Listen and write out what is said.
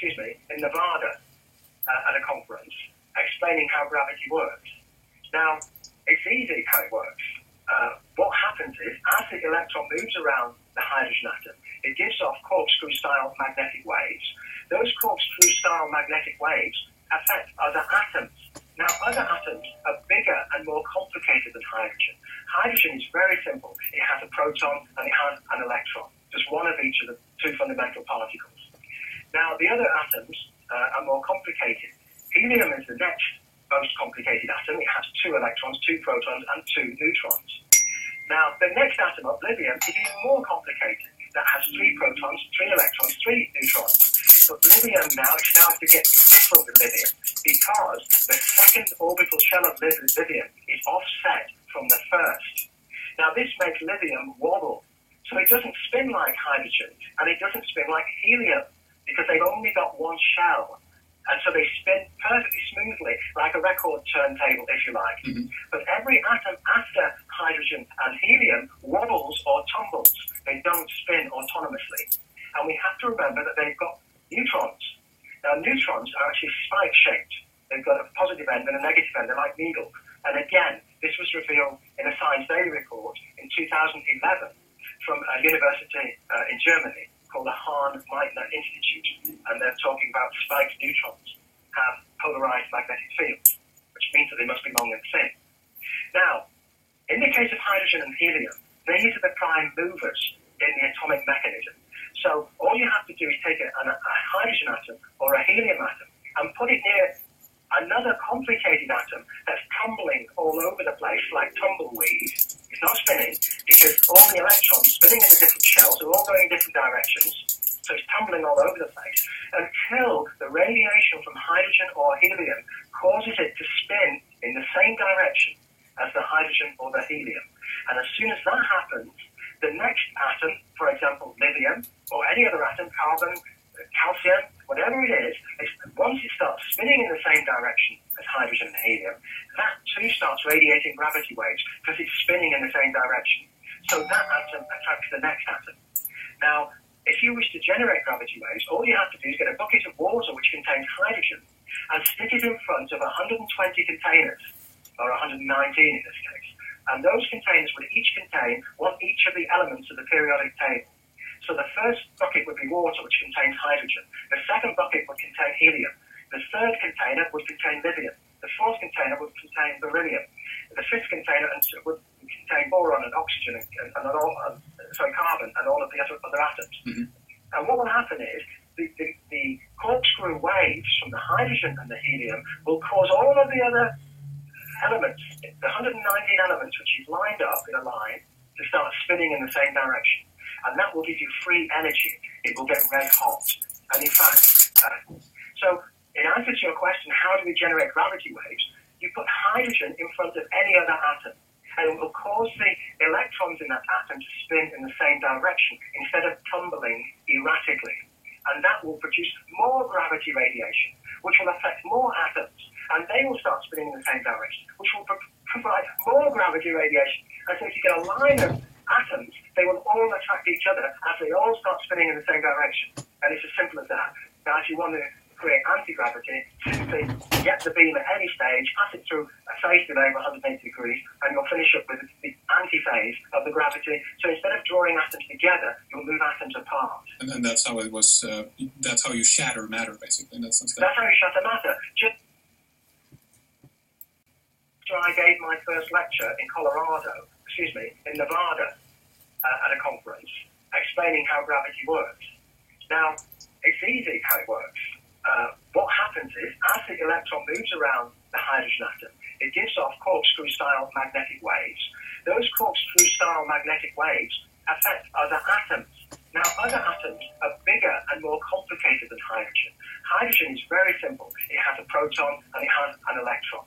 in Nevada at a conference explaining how gravity works. Now, it's easy how it works. What happens is, as the electron moves around the hydrogen atom, it gives off corkscrew-style magnetic waves. Those corkscrew-style magnetic waves affect other atoms. Now, other atoms are bigger and more complicated than hydrogen. Hydrogen is very simple. It has a proton and it has an electron, just one of each of the two fundamental particles. Now, the other atoms are more complicated. Helium is the next most complicated atom. It has 2 electrons, 2 protons, and 2 neutrons. Now, the next atom, lithium, is even more complicated. That has 3 protons, 3 electrons, 3 neutrons. But lithium now, it's now to get different with lithium because the second orbital shell of lithium is offset from the first. Now, this makes lithium wobble. So it doesn't spin like hydrogen, and it doesn't spin like helium because they've only got one shell. And so they spin perfectly smoothly, like a record turntable, if you like. Mm-hmm. But every atom after hydrogen and helium wobbles or tumbles. They don't spin autonomously. And we have to remember that they've got neutrons. Now, neutrons are actually spike-shaped. They've got a positive end and a negative end. They're like needles. And again, this was revealed in a Science Daily report in 2011 from a university in Germany called the Hahn-Meitner Institute, and they're talking about spiked neutrons have polarized magnetic fields, which means that they must be long and thin. Now, in the case of hydrogen and helium, these are the prime movers in the atomic mechanism. So all you have to do is take a hydrogen atom or a helium atom and put it near another complicated atom that's tumbling all over the place like tumbleweed. It's not spinning because all the electrons spinning in the different shells are all going in different directions. So it's tumbling all over the place until the radiation from hydrogen or helium causes it to spin in the same direction as the hydrogen or the helium. And as soon as that happens, the next atom, for example, lithium, or any other atom, carbon, calcium, whatever it is, once it starts spinning in the same direction as hydrogen and helium, that too starts radiating gravity waves because it's spinning in the same direction. So that atom attracts the next atom. Now, if you wish to generate gravity waves, all you have to do is get a bucket of water which contains hydrogen and stick it in front of 120 containers, or 119 in this case. And those containers would each contain each of the elements of the periodic table. So the first bucket would be water, which contains hydrogen. The second bucket would contain helium. The third container would contain lithium. The fourth container would contain beryllium. The fifth container would contain boron and oxygen and carbon and all of the other atoms. Mm-hmm. And what will happen is the corkscrew waves from the hydrogen and the helium will cause all of the other elements, the 119 elements which you've lined up in a line, to start spinning in the same direction. And that will give you free energy. It will get red hot. And in fact, so in answer to your question, how do we generate gravity waves? You put hydrogen in front of any other atom, and it will cause the electrons in that atom to spin in the same direction instead of tumbling erratically. And that will produce more gravity radiation, which will affect more atoms, and they will start spinning in the same direction, which will provide more gravity radiation. And so if you get a line of atoms, they will all attract each other as they all start spinning in the same direction. And it's as simple as that. Now, if you want to create anti-gravity, simply get the beam at any stage, pass it through a phase delay of 180 degrees, and you'll finish up with the anti-phase of the gravity. So instead of drawing atoms together, you'll move atoms apart. And that's how it was, that's how you shatter matter, basically. That's how you shatter matter. Just after I gave my first lecture in in Nevada, at a conference, explaining how gravity works. Now, it's easy how it works. What happens is, as the electron moves around the hydrogen atom, it gives off corkscrew-style magnetic waves. Those corkscrew-style magnetic waves affect other atoms. Now, other atoms are bigger and more complicated than hydrogen. Hydrogen is very simple. It has a proton and it has an electron.